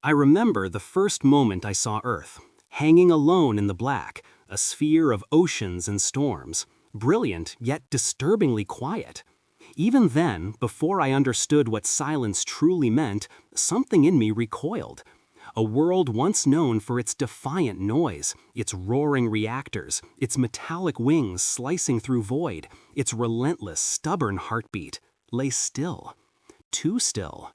I remember the first moment I saw Earth, hanging alone in the black, a sphere of oceans and storms, brilliant yet disturbingly quiet. Even then, before I understood what silence truly meant, something in me recoiled. A world once known for its defiant noise, its roaring reactors, its metallic wings slicing through void, its relentless, stubborn heartbeat, lay still. Too still.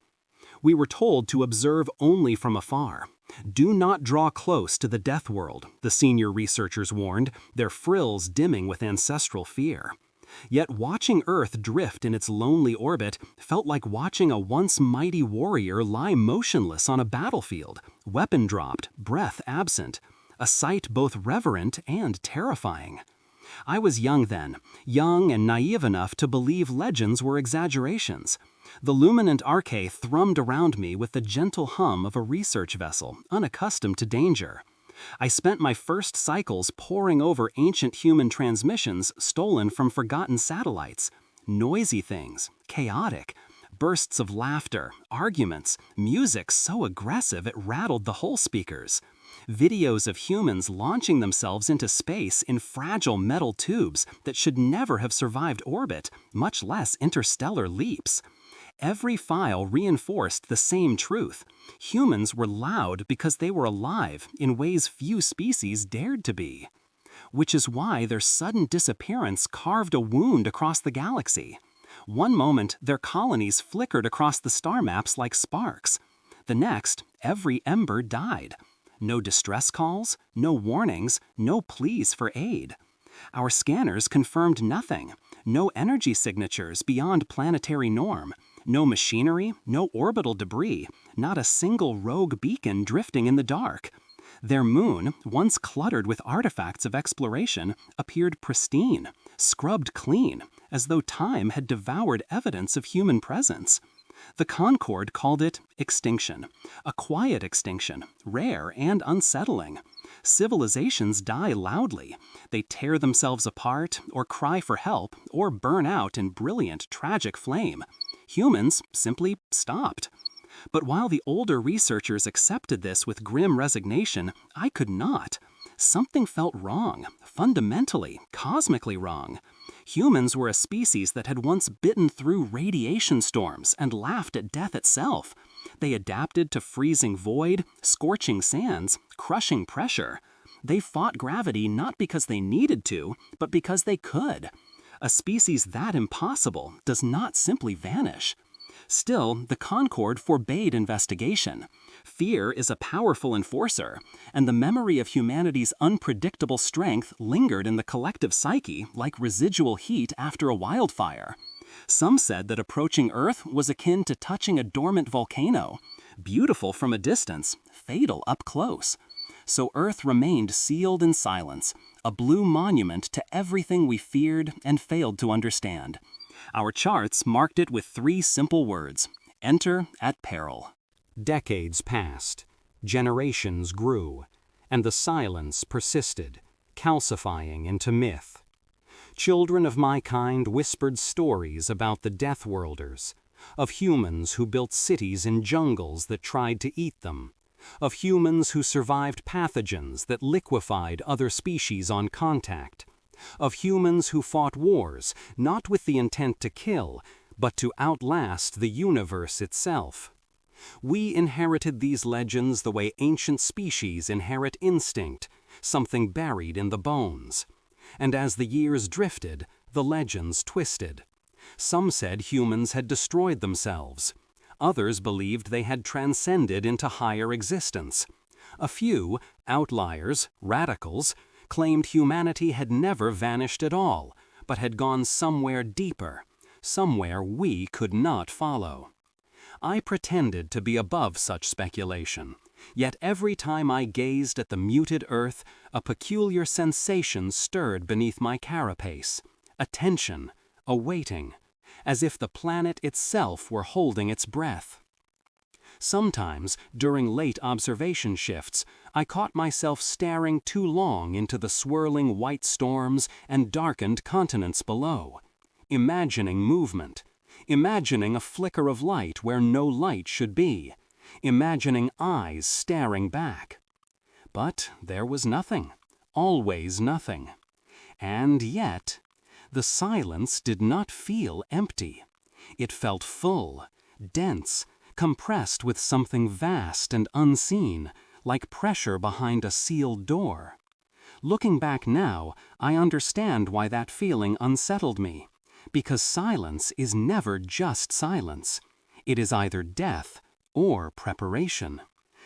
We were told to observe only from afar. Do not draw close to the death world, the senior researchers warned, their frills dimming with ancestral fear. Yet watching Earth drift in its lonely orbit felt like watching a once mighty warrior lie motionless on a battlefield, weapon dropped, breath absent, a sight both reverent and terrifying. I was young then, young and naive enough to believe legends were exaggerations. The luminant arche thrummed around me with the gentle hum of a research vessel, unaccustomed to danger. I spent my first cycles poring over ancient human transmissions stolen from forgotten satellites. Noisy things, chaotic, bursts of laughter, arguments, music so aggressive it rattled the whole speakers. Videos of humans launching themselves into space in fragile metal tubes that should never have survived orbit, much less interstellar leaps. Every file reinforced the same truth. Humans were loud because they were alive in ways few species dared to be. Which is why their sudden disappearance carved a wound across the galaxy. One moment, their colonies flickered across the star maps like sparks. The next, every ember died. No distress calls, no warnings, no pleas for aid. Our scanners confirmed nothing. No energy signatures beyond planetary norm. No machinery, no orbital debris, not a single rogue beacon drifting in the dark. Their moon, once cluttered with artifacts of exploration, appeared pristine, scrubbed clean, as though time had devoured evidence of human presence. The Concord called it extinction, a quiet extinction, rare and unsettling. Civilizations die loudly. They tear themselves apart, or cry for help, or burn out in brilliant, tragic flame. Humans simply stopped. But while the older researchers accepted this with grim resignation, I could not. Something felt wrong, fundamentally, cosmically wrong. Humans were a species that had once bitten through radiation storms and laughed at death itself. They adapted to freezing void, scorching sands, crushing pressure. They fought gravity not because they needed to, but because they could. A species that impossible does not simply vanish. Still, the Concord forbade investigation. Fear is a powerful enforcer, and the memory of humanity's unpredictable strength lingered in the collective psyche like residual heat after a wildfire. Some said that approaching Earth was akin to touching a dormant volcano, beautiful from a distance, fatal up close. So Earth remained sealed in silence, a blue monument to everything we feared and failed to understand. Our charts marked it with 3 simple words: enter at peril. Decades passed, generations grew, and the silence persisted, calcifying into myth. Children of my kind whispered stories about the Deathworlders, of humans who built cities in jungles that tried to eat them, of humans who survived pathogens that liquefied other species on contact, of humans who fought wars not with the intent to kill, but to outlast the universe itself. We inherited these legends the way ancient species inherit instinct, something buried in the bones. And as the years drifted, the legends twisted. Some said humans had destroyed themselves. Others believed they had transcended into higher existence. A few, outliers, radicals, claimed humanity had never vanished at all, but had gone somewhere deeper, somewhere we could not follow. I pretended to be above such speculation, yet every time I gazed at the muted Earth, a peculiar sensation stirred beneath my carapace, a tension, a waiting, as if the planet itself were holding its breath. Sometimes, during late observation shifts, I caught myself staring too long into the swirling white storms and darkened continents below, imagining movement, imagining a flicker of light where no light should be, imagining eyes staring back. But there was nothing, always nothing. And yet, the silence did not feel empty. It felt full, dense, compressed with something vast and unseen, like pressure behind a sealed door. Looking back now, I understand why that feeling unsettled me. Because silence is never just silence. It is either death or preparation.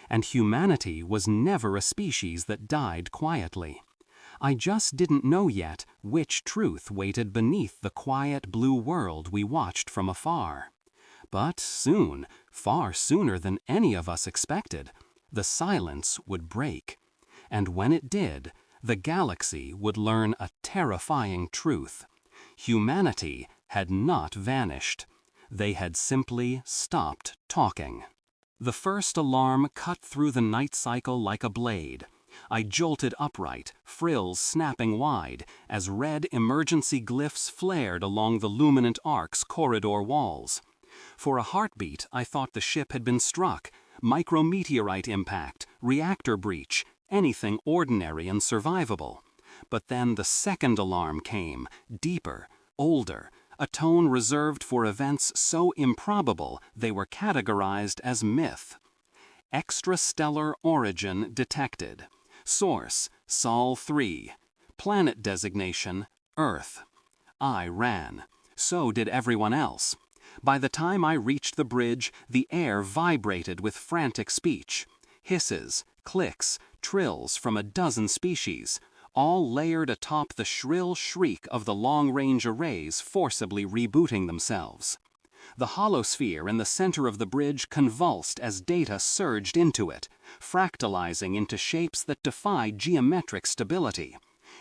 And humanity was never a species that died quietly. I just didn't know yet which truth waited beneath the quiet blue world we watched from afar. But soon, far sooner than any of us expected, the silence would break. And when it did, the galaxy would learn a terrifying truth. Humanity had not vanished. They had simply stopped talking. The first alarm cut through the night cycle like a blade. I jolted upright, frills snapping wide, as red emergency glyphs flared along the luminant ark's corridor walls. For a heartbeat, I thought the ship had been struck. Micrometeorite impact, reactor breach, anything ordinary and survivable. But then the second alarm came, deeper, older, a tone reserved for events so improbable they were categorized as myth. Extrastellar origin detected. Source, Sol 3. Planet designation, Earth. I ran. So did everyone else. By the time I reached the bridge, the air vibrated with frantic speech. Hisses, clicks, trills from a dozen species, all layered atop the shrill shriek of the long-range arrays forcibly rebooting themselves. The holosphere in the center of the bridge convulsed as data surged into it, fractalizing into shapes that defied geometric stability.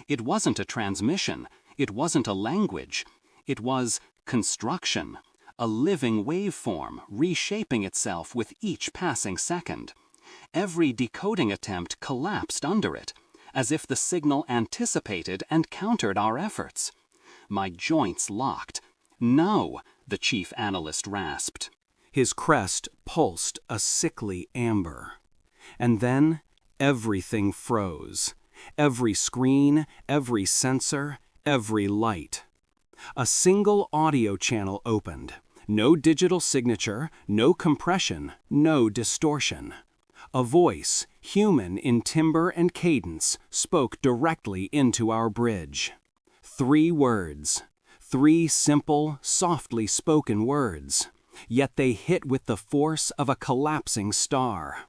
It wasn't a transmission, it wasn't a language, it was construction, a living waveform reshaping itself with each passing second. Every decoding attempt collapsed under it, as if the signal anticipated and countered our efforts. My joints locked. "No," the chief analyst rasped. His crest pulsed a sickly amber. And then everything froze. Every screen, every sensor, every light. A single audio channel opened. No digital signature, no compression, no distortion. A voice, human in timbre and cadence, spoke directly into our bridge. 3 words. 3 simple, softly spoken words. Yet they hit with the force of a collapsing star.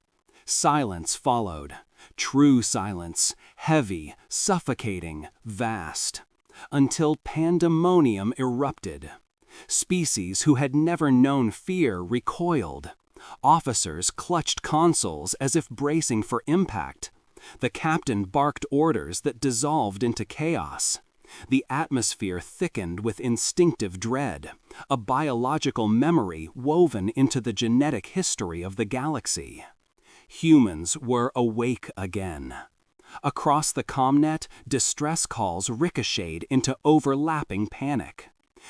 Silence followed. True silence, heavy, suffocating, vast. Until pandemonium erupted. Species who had never known fear recoiled. Officers clutched consoles as if bracing for impact. The captain barked orders that dissolved into chaos. The atmosphere thickened with instinctive dread, a biological memory woven into the genetic history of the galaxy. Humans were awake again. Across the comnet, distress calls ricocheted into overlapping panic.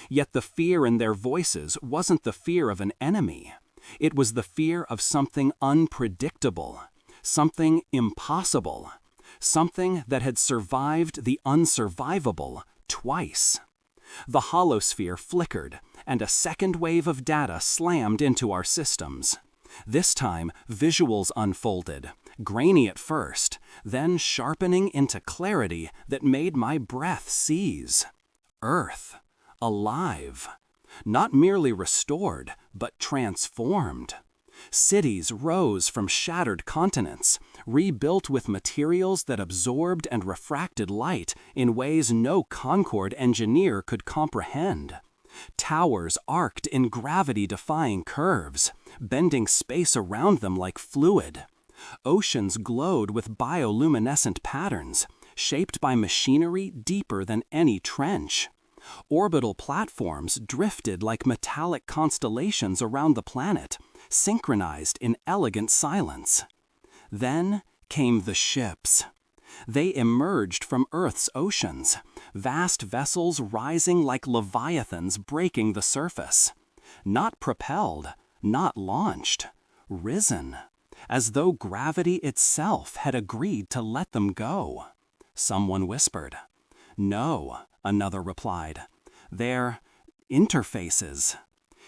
Yet the fear in their voices wasn't the fear of an enemy. It was the fear of something unpredictable, something impossible, something that had survived the unsurvivable twice. The holosphere flickered, and a second wave of data slammed into our systems. This time, visuals unfolded, grainy at first, then sharpening into clarity that made my breath seize. Earth. Alive. Not merely restored, but transformed. Cities rose from shattered continents, rebuilt with materials that absorbed and refracted light in ways no Concorde engineer could comprehend. Towers arced in gravity-defying curves, bending space around them like fluid. Oceans glowed with bioluminescent patterns, shaped by machinery deeper than any trench. Orbital platforms drifted like metallic constellations around the planet, synchronized in elegant silence. Then came the ships. They emerged from Earth's oceans, vast vessels rising like leviathans breaking the surface. Not propelled, not launched, risen, as though gravity itself had agreed to let them go. Someone whispered. "No," another replied. "They're interfaces."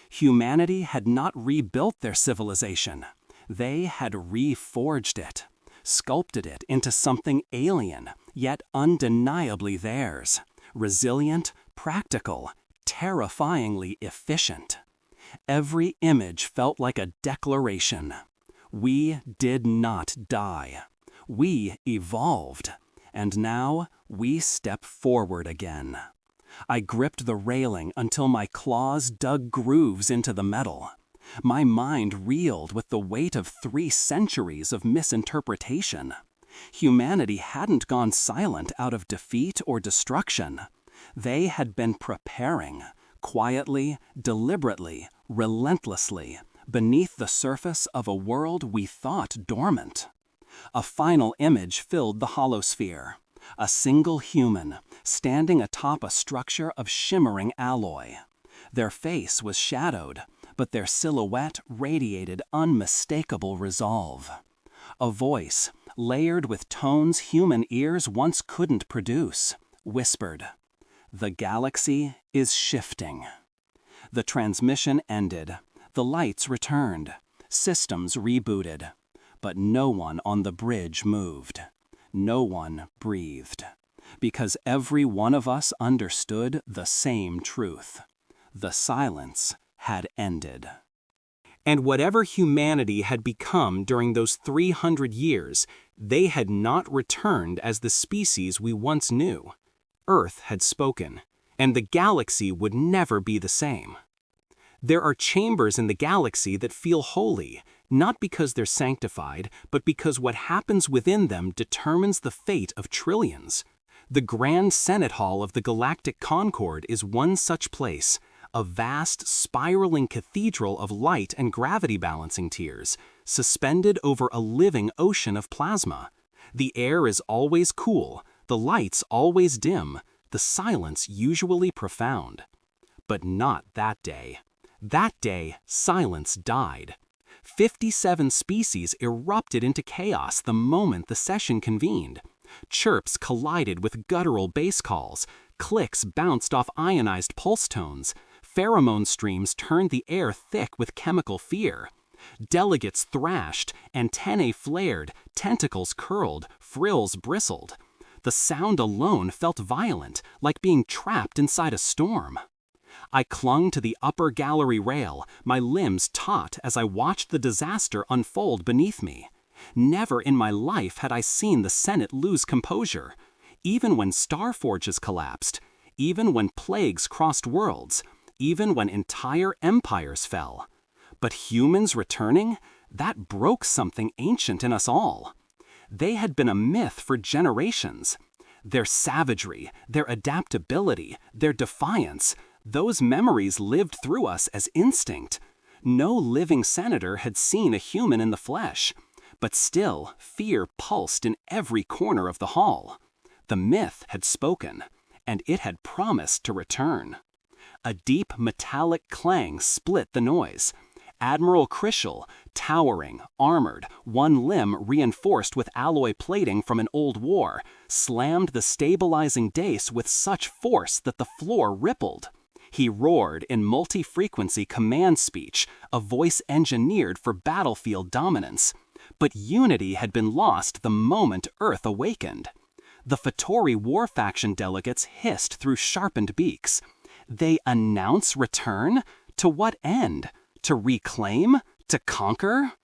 Humanity had not rebuilt their civilization. They had reforged it, sculpted it into something alien, yet undeniably theirs, resilient, practical, terrifyingly efficient. Every image felt like a declaration. We did not die. We evolved. And now we step forward again. I gripped the railing until my claws dug grooves into the metal. My mind reeled with the weight of 3 centuries of misinterpretation. Humanity hadn't gone silent out of defeat or destruction. They had been preparing, quietly, deliberately, relentlessly, beneath the surface of a world we thought dormant. A final image filled the holosphere. A single human, standing atop a structure of shimmering alloy. Their face was shadowed, but their silhouette radiated unmistakable resolve. A voice, layered with tones human ears once couldn't produce, whispered, "The galaxy is shifting." The transmission ended. The lights returned. Systems rebooted. But no one on the bridge moved. No one breathed. Because every one of us understood the same truth. The silence had ended. And whatever humanity had become during those 300 years, they had not returned as the species we once knew. Earth had spoken, and the galaxy would never be the same. There are chambers in the galaxy that feel holy, not because they're sanctified, but because what happens within them determines the fate of trillions. The Grand Senate Hall of the Galactic Concord is one such place, a vast, spiraling cathedral of light and gravity balancing tiers, suspended over a living ocean of plasma. The air is always cool, the lights always dim, the silence usually profound. But not that day. That day, silence died. 57 species erupted into chaos the moment the session convened. Chirps collided with guttural bass calls, clicks bounced off ionized pulse tones, pheromone streams turned the air thick with chemical fear. Delegates thrashed, antennae flared, tentacles curled, frills bristled. The sound alone felt violent, like being trapped inside a storm. I clung to the upper gallery rail, my limbs taut as I watched the disaster unfold beneath me. Never in my life had I seen the Senate lose composure. Even when star forges collapsed, even when plagues crossed worlds, even when entire empires fell. But humans returning? That broke something ancient in us all. They had been a myth for generations. Their savagery, their adaptability, their defiance, those memories lived through us as instinct. No living senator had seen a human in the flesh, but still fear pulsed in every corner of the hall. The myth had spoken, and it had promised to return. A deep metallic clang split the noise. Admiral Krishel, towering, armored, one limb reinforced with alloy plating from an old war, slammed the stabilizing dais with such force that the floor rippled. He roared in multi-frequency command speech, a voice engineered for battlefield dominance. But unity had been lost the moment Earth awakened. The Fattori war faction delegates hissed through sharpened beaks. They announce return? To what end? To reclaim? To conquer?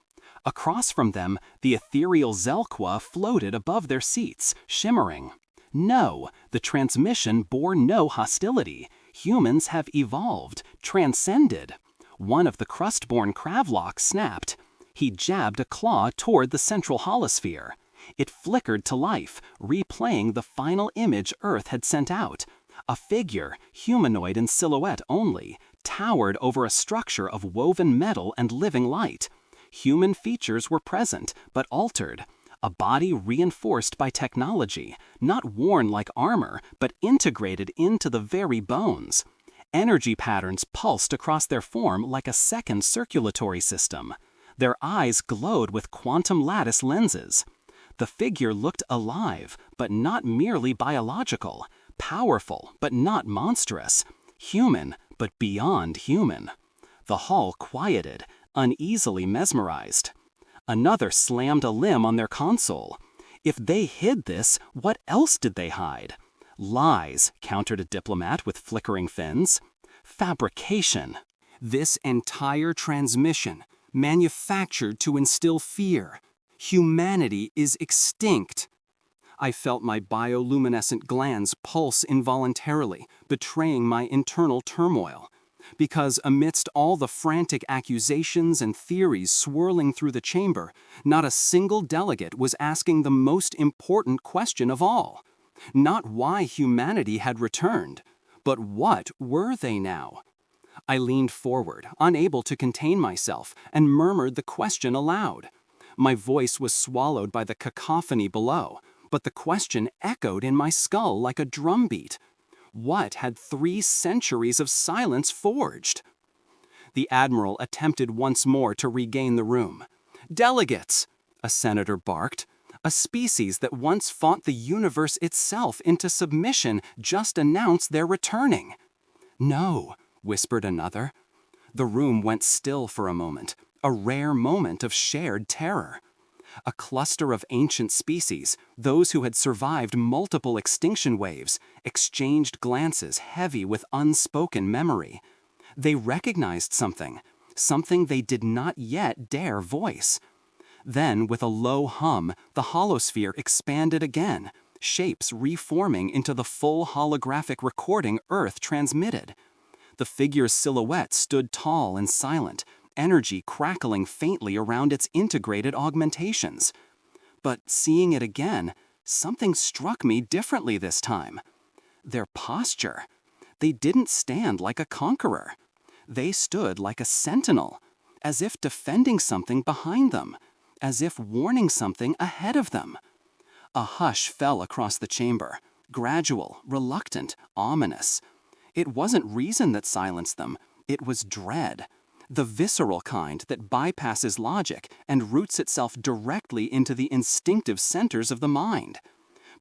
Across from them, the ethereal Zelqua floated above their seats, shimmering. No, the transmission bore no hostility. Humans have evolved, transcended. One of the crust-born Kravlocks snapped. He jabbed a claw toward the central holosphere. It flickered to life, replaying the final image Earth had sent out. A figure, humanoid in silhouette only, towered over a structure of woven metal and living light. Human features were present, but altered. A body reinforced by technology, not worn like armor, but integrated into the very bones. Energy patterns pulsed across their form like a second circulatory system. Their eyes glowed with quantum lattice lenses. The figure looked alive, but not merely biological, powerful, but not monstrous, human, but beyond human. The hall quieted, uneasily mesmerized. Another slammed a limb on their console. If they hid this, what else did they hide? Lies, countered a diplomat with flickering fins. Fabrication. This entire transmission, manufactured to instill fear. Humanity is extinct. I felt my bioluminescent glands pulse involuntarily, betraying my internal turmoil. Because amidst all the frantic accusations and theories swirling through the chamber, not a single delegate was asking the most important question of all. Not why humanity had returned, but what were they now? I leaned forward, unable to contain myself, and murmured the question aloud. My voice was swallowed by the cacophony below, but the question echoed in my skull like a drumbeat. What had 3 centuries of silence forged? The admiral attempted once more to regain the room. "Delegates!" a senator barked. "A species that once fought the universe itself into submission just announced they're returning." "No," whispered another. The room went still for a moment, a rare moment of shared terror. A cluster of ancient species, those who had survived multiple extinction waves, exchanged glances heavy with unspoken memory. They recognized something, something they did not yet dare voice. Then, with a low hum, the holosphere expanded again, shapes reforming into the full holographic recording Earth transmitted. The figure's silhouette stood tall and silent, energy crackling faintly around its integrated augmentations. But seeing it again, something struck me differently this time. Their posture. They didn't stand like a conqueror. They stood like a sentinel, as if defending something behind them, as if warning something ahead of them. A hush fell across the chamber, gradual, reluctant, ominous. It wasn't reason that silenced them, it was dread. The visceral kind that bypasses logic and roots itself directly into the instinctive centers of the mind.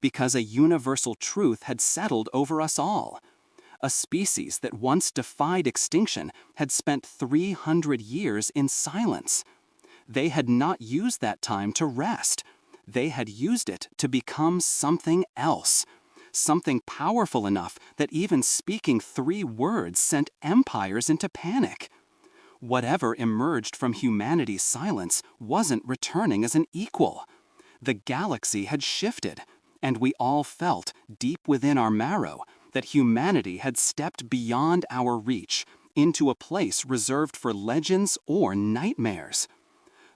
Because a universal truth had settled over us all. A species that once defied extinction had spent 300 years in silence. They had not used that time to rest. They had used it to become something else. Something powerful enough that even speaking 3 words sent empires into panic. Whatever emerged from humanity's silence wasn't returning as an equal. The galaxy had shifted, and we all felt, deep within our marrow, that humanity had stepped beyond our reach, into a place reserved for legends or nightmares.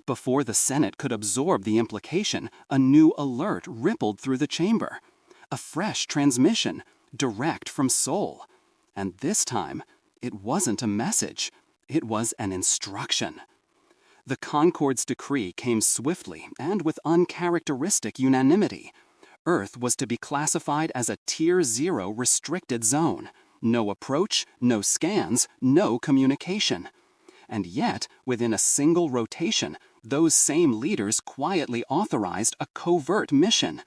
Before the Senate could absorb the implication, a new alert rippled through the chamber. A fresh transmission, direct from Sol. And this time, it wasn't a message. It was an instruction. The Concord's decree came swiftly and with uncharacteristic unanimity. Earth was to be classified as a Tier 0 restricted zone. No approach, no scans, no communication. And yet, within a single rotation, those same leaders quietly authorized a covert mission.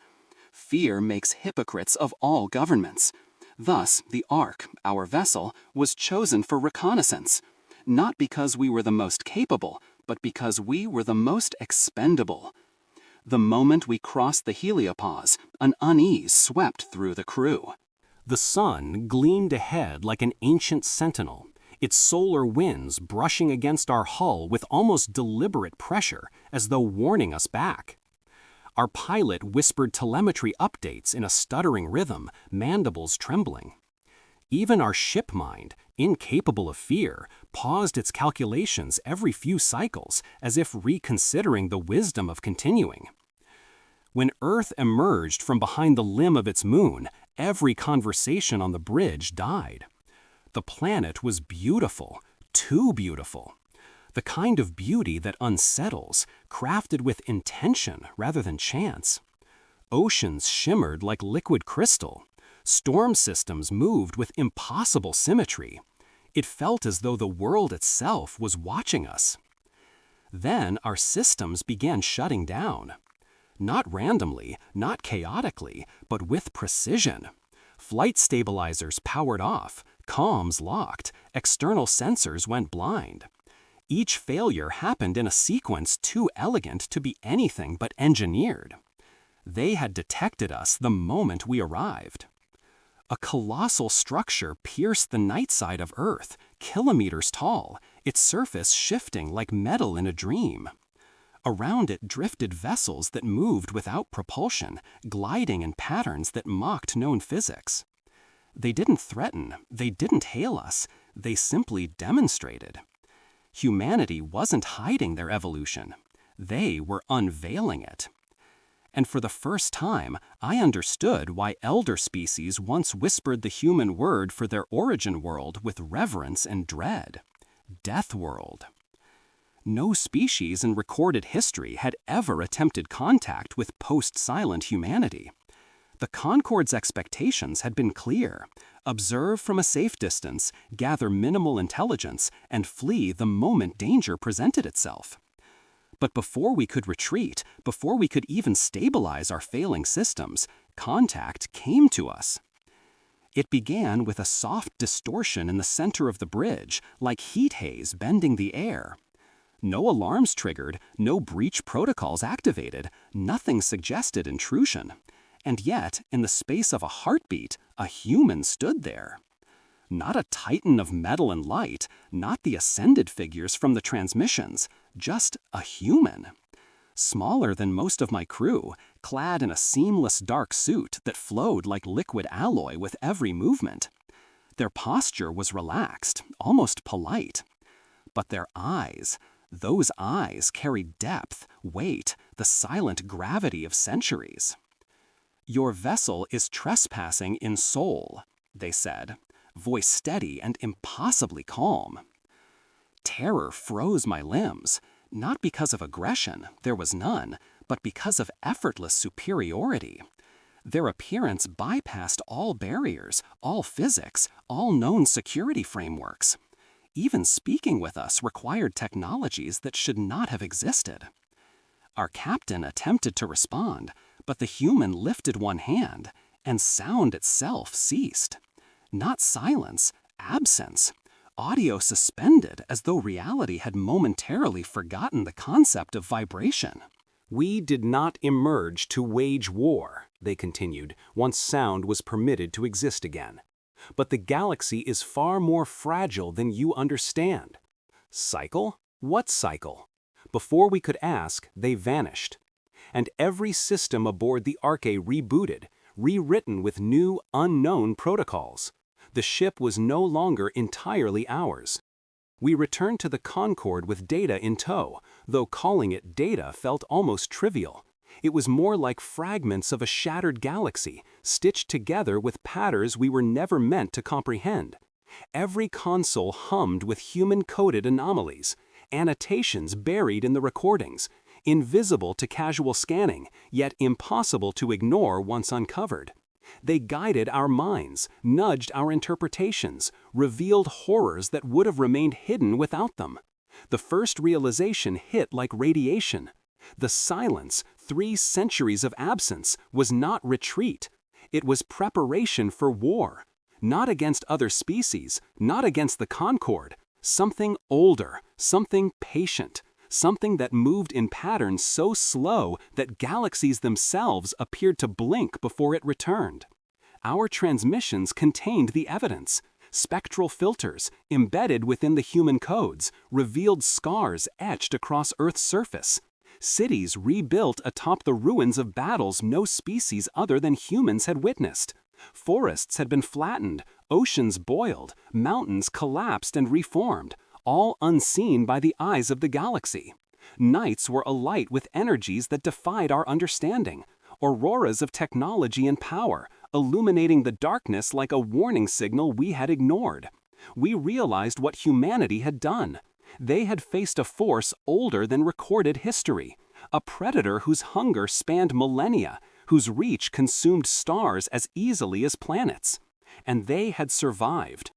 Fear makes hypocrites of all governments. Thus, the Ark, our vessel, was chosen for reconnaissance. Not because we were the most capable, but because we were the most expendable. The moment we crossed the heliopause, an unease swept through the crew. The sun gleamed ahead like an ancient sentinel, its solar winds brushing against our hull with almost deliberate pressure, as though warning us back. Our pilot whispered telemetry updates in a stuttering rhythm, mandibles trembling. Even our ship mind, incapable of fear, paused its calculations every few cycles, as if reconsidering the wisdom of continuing. When Earth emerged from behind the limb of its moon, every conversation on the bridge died. The planet was beautiful, too beautiful. The kind of beauty that unsettles, crafted with intention rather than chance. Oceans shimmered like liquid crystal. Storm systems moved with impossible symmetry. It felt as though the world itself was watching us. Then our systems began shutting down. Not randomly, not chaotically, but with precision. Flight stabilizers powered off, comms locked, external sensors went blind. Each failure happened in a sequence too elegant to be anything but engineered. They had detected us the moment we arrived. A colossal structure pierced the night side of Earth, kilometers tall, its surface shifting like metal in a dream. Around it drifted vessels that moved without propulsion, gliding in patterns that mocked known physics. They didn't threaten, they didn't hail us, they simply demonstrated. Humanity wasn't hiding their evolution. They were unveiling it. And for the first time, I understood why elder species once whispered the human word for their origin world with reverence and dread. Deathworld. No species in recorded history had ever attempted contact with post-silent humanity. The Concorde's expectations had been clear: observe from a safe distance, gather minimal intelligence, and flee the moment danger presented itself. But before we could retreat, before we could even stabilize our failing systems, contact came to us. It began with a soft distortion in the center of the bridge, like heat haze bending the air. No alarms triggered, no breach protocols activated, nothing suggested intrusion. And yet, in the space of a heartbeat, a human stood there. Not a titan of metal and light, not the ascended figures from the transmissions, just a human. Smaller than most of my crew, clad in a seamless dark suit that flowed like liquid alloy with every movement. Their posture was relaxed, almost polite. But their eyes, those eyes carried depth, weight, the silent gravity of centuries. "Your vessel is trespassing in soul," they said, voice steady and impossibly calm. Terror froze my limbs, not because of aggression, there was none, but because of effortless superiority. Their appearance bypassed all barriers, all physics, all known security frameworks. Even speaking with us required technologies that should not have existed. Our captain attempted to respond, but the human lifted one hand, and sound itself ceased. Not silence, absence. Audio suspended as though reality had momentarily forgotten the concept of vibration. "We did not emerge to wage war," they continued, once sound was permitted to exist again. "But the galaxy is far more fragile than you understand." Cycle? What cycle? Before we could ask, they vanished. And every system aboard the Arche rebooted, rewritten with new, unknown protocols. The ship was no longer entirely ours. We returned to the Concorde with data in tow, though calling it data felt almost trivial. It was more like fragments of a shattered galaxy, stitched together with patterns we were never meant to comprehend. Every console hummed with human-coded anomalies, annotations buried in the recordings, invisible to casual scanning, yet impossible to ignore once uncovered. They guided our minds, nudged our interpretations, revealed horrors that would have remained hidden without them. The first realization hit like radiation. The silence, 3 centuries of absence, was not retreat. It was preparation for war. Not against other species, not against the Concorde. Something older, something patient, something that moved in patterns so slow that galaxies themselves appeared to blink before it returned. Our transmissions contained the evidence. Spectral filters, embedded within the human codes, revealed scars etched across Earth's surface. Cities rebuilt atop the ruins of battles no species other than humans had witnessed. Forests had been flattened, oceans boiled, mountains collapsed and reformed, all unseen by the eyes of the galaxy. Nights were alight with energies that defied our understanding, auroras of technology and power, illuminating the darkness like a warning signal we had ignored. We realized what humanity had done. They had faced a force older than recorded history, a predator whose hunger spanned millennia, whose reach consumed stars as easily as planets. And they had survived.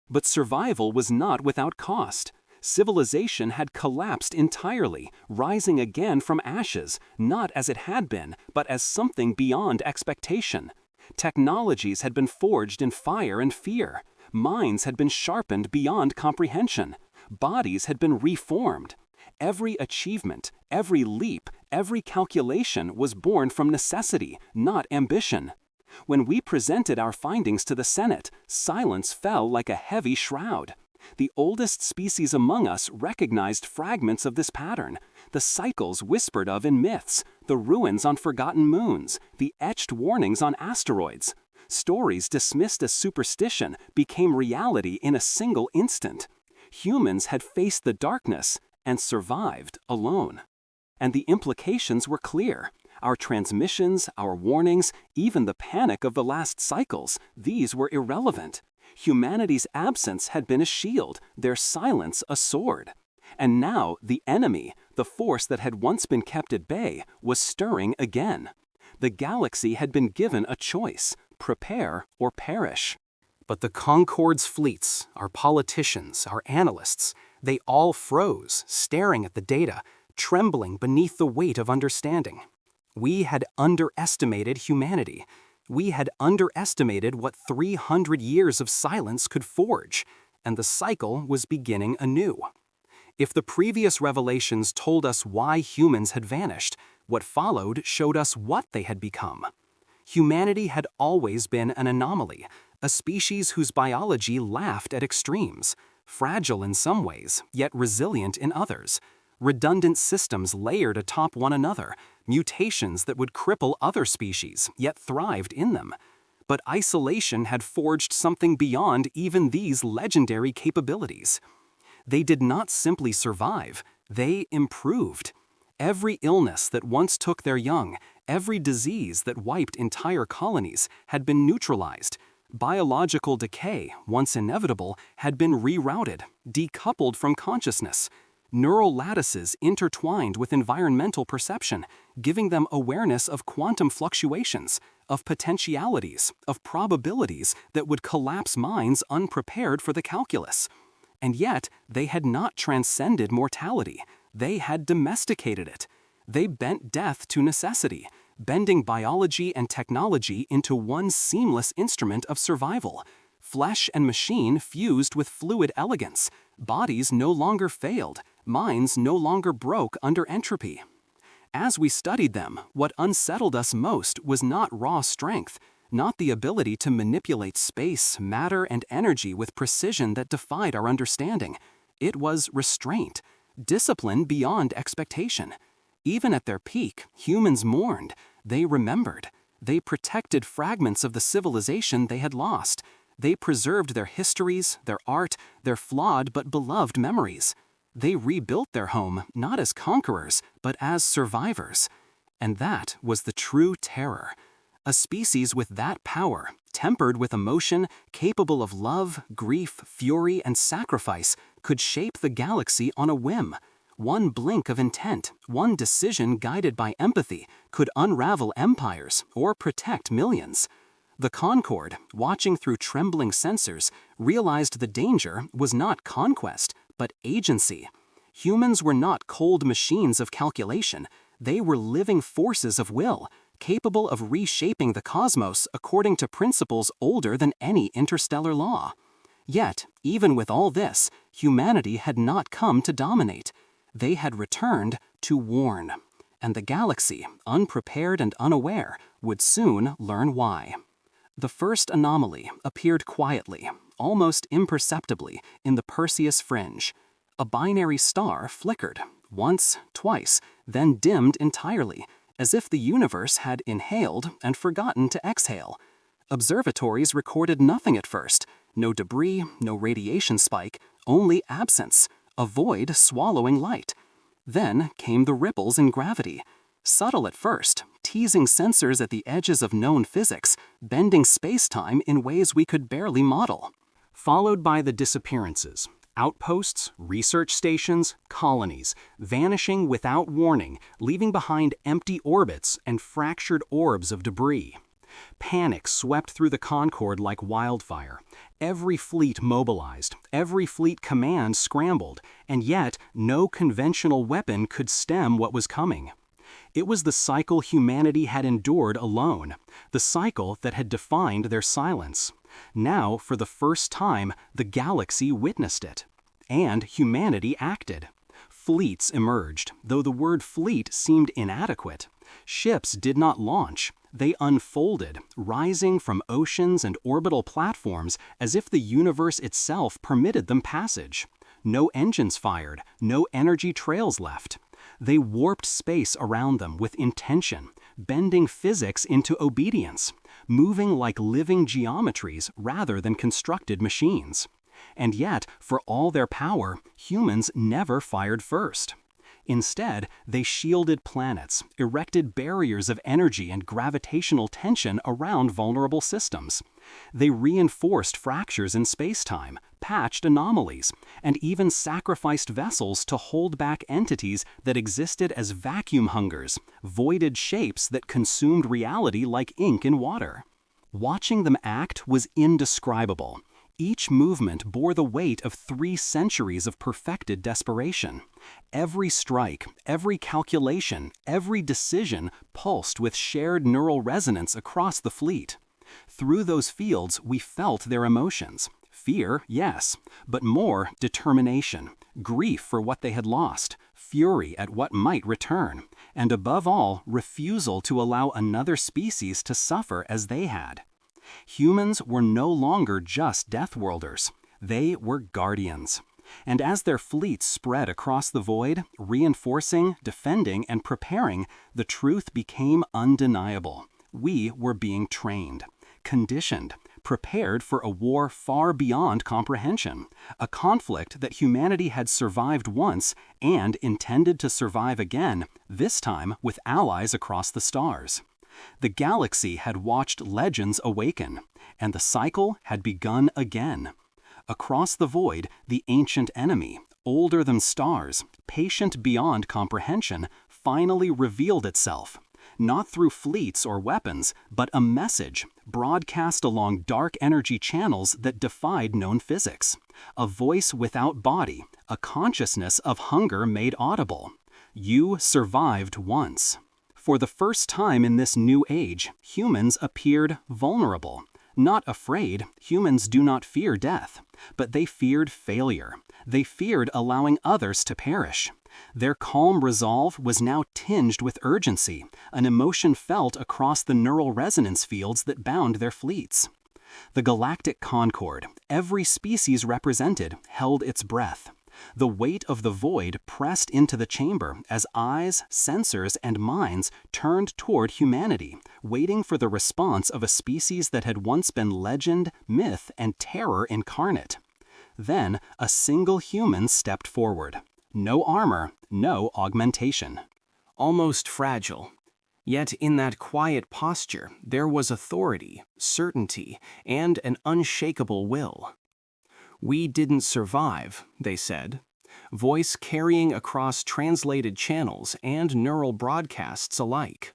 But survival was not without cost. Civilization had collapsed entirely, rising again from ashes, not as it had been, but as something beyond expectation. Technologies had been forged in fire and fear. Minds had been sharpened beyond comprehension. Bodies had been reformed. Every achievement, every leap, every calculation was born from necessity, not ambition. When we presented our findings to the Senate, silence fell like a heavy shroud. The oldest species among us recognized fragments of this pattern, the cycles whispered of in myths, the ruins on forgotten moons, the etched warnings on asteroids. Stories dismissed as superstition became reality in a single instant. Humans had faced the darkness and survived alone. And the implications were clear. Our transmissions, our warnings, even the panic of the last cycles, these were irrelevant. Humanity's absence had been a shield, their silence a sword. And now the enemy, the force that had once been kept at bay, was stirring again. The galaxy had been given a choice: prepare or perish. But the Concord's fleets, our politicians, our analysts, they all froze, staring at the data, trembling beneath the weight of understanding. We had underestimated humanity. We had underestimated what 300 years of silence could forge, and the cycle was beginning anew. If the previous revelations told us why humans had vanished, what followed showed us what they had become. Humanity had always been an anomaly, a species whose biology laughed at extremes, fragile in some ways, yet resilient in others. Redundant systems layered atop one another, mutations that would cripple other species, yet thrived in them. But isolation had forged something beyond even these legendary capabilities. They did not simply survive, they improved. Every illness that once took their young, every disease that wiped entire colonies, had been neutralized. Biological decay, once inevitable, had been rerouted, decoupled from consciousness. Neural lattices intertwined with environmental perception, giving them awareness of quantum fluctuations, of potentialities, of probabilities that would collapse minds unprepared for the calculus. And yet, they had not transcended mortality. They had domesticated it. They bent death to necessity, bending biology and technology into one seamless instrument of survival. Flesh and machine fused with fluid elegance. Bodies no longer failed. Minds no longer broke under entropy. As we studied them, what unsettled us most was not raw strength, not the ability to manipulate space, matter, and energy with precision that defied our understanding. It was restraint, discipline beyond expectation. Even at their peak, humans mourned. They remembered. They protected fragments of the civilization they had lost. They preserved their histories, their art, their flawed but beloved memories. They rebuilt their home not as conquerors, but as survivors. And that was the true terror. A species with that power, tempered with emotion, capable of love, grief, fury, and sacrifice, could shape the galaxy on a whim. One blink of intent, one decision guided by empathy, could unravel empires or protect millions. The Concorde, watching through trembling sensors, realized the danger was not conquest, but agency. Humans were not cold machines of calculation. They were living forces of will, capable of reshaping the cosmos according to principles older than any interstellar law. Yet, even with all this, humanity had not come to dominate. They had returned to warn. And the galaxy, unprepared and unaware, would soon learn why. The first anomaly appeared quietly, almost imperceptibly, in the Perseus fringe. A binary star flickered, once, twice, then dimmed entirely, as if the universe had inhaled and forgotten to exhale. Observatories recorded nothing at first. No debris, no radiation spike, only absence, a void swallowing light. Then came the ripples in gravity. Subtle at first, teasing sensors at the edges of known physics, bending space-time in ways we could barely model. Followed by the disappearances. Outposts, research stations, colonies, vanishing without warning, leaving behind empty orbits and fractured orbs of debris. Panic swept through the Concorde like wildfire. Every fleet mobilized, every fleet command scrambled, and yet no conventional weapon could stem what was coming. It was the cycle humanity had endured alone, the cycle that had defined their silence. Now, for the first time, the galaxy witnessed it. And humanity acted. Fleets emerged, though the word fleet seemed inadequate. Ships did not launch. They unfolded, rising from oceans and orbital platforms as if the universe itself permitted them passage. No engines fired, no energy trails left. They warped space around them with intention, bending physics into obedience, moving like living geometries rather than constructed machines. And yet, for all their power, humans never fired first. Instead, they shielded planets, erected barriers of energy and gravitational tension around vulnerable systems. They reinforced fractures in space-time, patched anomalies, and even sacrificed vessels to hold back entities that existed as vacuum hungers, voided shapes that consumed reality like ink in water. Watching them act was indescribable. Each movement bore the weight of 3 centuries of perfected desperation. Every strike, every calculation, every decision pulsed with shared neural resonance across the fleet. Through those fields, we felt their emotions. Fear, yes, but more determination, grief for what they had lost, fury at what might return, and above all, refusal to allow another species to suffer as they had. Humans were no longer just Deathworlders. They were guardians. And as their fleets spread across the void, reinforcing, defending, and preparing, the truth became undeniable. We were being trained, conditioned, prepared for a war far beyond comprehension, a conflict that humanity had survived once and intended to survive again, this time with allies across the stars. The galaxy had watched legends awaken, and the cycle had begun again. Across the void, the ancient enemy, older than stars, patient beyond comprehension, finally revealed itself. Not through fleets or weapons, but a message, broadcast along dark energy channels that defied known physics. A voice without body, a consciousness of hunger made audible. You survived once. For the first time in this new age, humans appeared vulnerable. Not afraid, humans do not fear death, but they feared failure. They feared allowing others to perish. Their calm resolve was now tinged with urgency, an emotion felt across the neural resonance fields that bound their fleets. The galactic Concorde, every species represented, held its breath. The weight of the void pressed into the chamber as eyes, sensors, and minds turned toward humanity, waiting for the response of a species that had once been legend, myth, and terror incarnate. Then, a single human stepped forward. No armor, no augmentation. Almost fragile. Yet in that quiet posture, there was authority, certainty, and an unshakable will. "We didn't survive," they said, voice carrying across translated channels and neural broadcasts alike.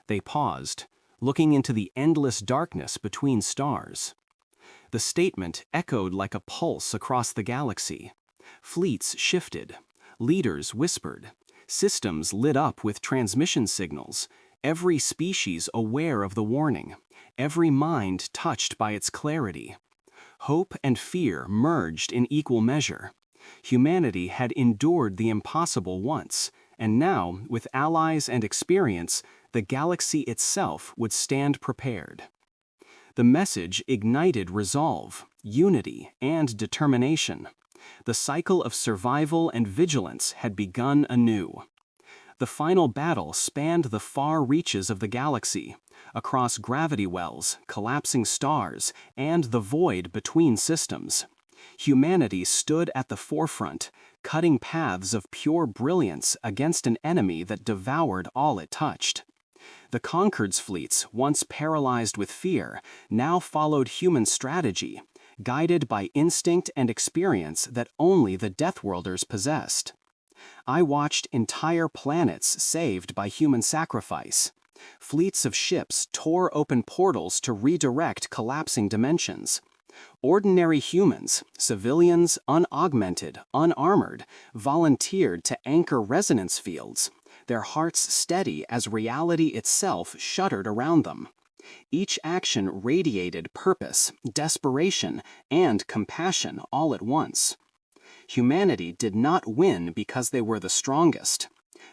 They paused, looking into the endless darkness between stars. The statement echoed like a pulse across the galaxy. Fleets shifted, leaders whispered, systems lit up with transmission signals, every species aware of the warning, every mind touched by its clarity. Hope and fear merged in equal measure. Humanity had endured the impossible once, and now, with allies and experience, the galaxy itself would stand prepared. The message ignited resolve, unity, and determination. The cycle of survival and vigilance had begun anew. The final battle spanned the far reaches of the galaxy, across gravity wells, collapsing stars, and the void between systems. Humanity stood at the forefront, cutting paths of pure brilliance against an enemy that devoured all it touched. The Concorde's fleets, once paralyzed with fear, now followed human strategy, guided by instinct and experience that only the Deathworlders possessed. I watched entire planets saved by human sacrifice, Fleets of ships tore open portals to redirect collapsing dimensions. Ordinary humans, civilians, unaugmented, unarmored, volunteered to anchor resonance fields, their hearts steady as reality itself shuddered around them. Each action radiated purpose, desperation, and compassion all at once. Humanity did not win because they were the strongest.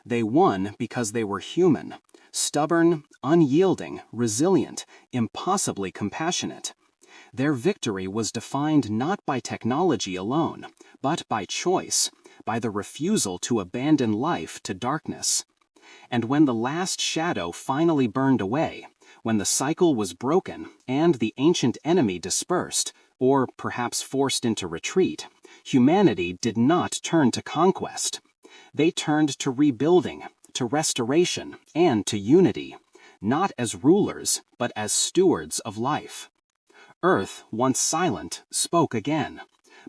They won because they were human, stubborn, unyielding, resilient, impossibly compassionate. Their victory was defined not by technology alone, but by choice, by the refusal to abandon life to darkness. And when the last shadow finally burned away, when the cycle was broken and the ancient enemy dispersed, or perhaps forced into retreat, humanity did not turn to conquest. They turned to rebuilding, to restoration, and to unity, not as rulers, but as stewards of life. Earth, once silent, spoke again,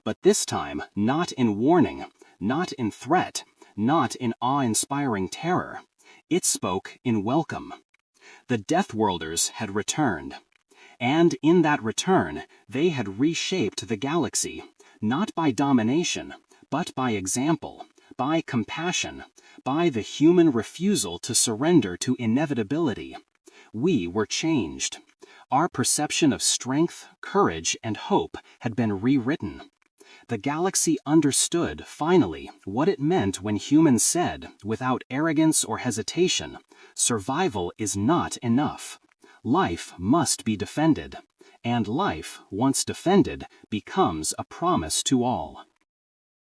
but this time not in warning, not in threat, not in awe-inspiring terror. It spoke in welcome. The Deathworlders had returned. And in that return, they had reshaped the galaxy, not by domination, but by example, by compassion, by the human refusal to surrender to inevitability. We were changed. Our perception of strength, courage, and hope had been rewritten. The galaxy understood, finally, what it meant when humans said, without arrogance or hesitation, survival is not enough. Life must be defended, and life, once defended, becomes a promise to all.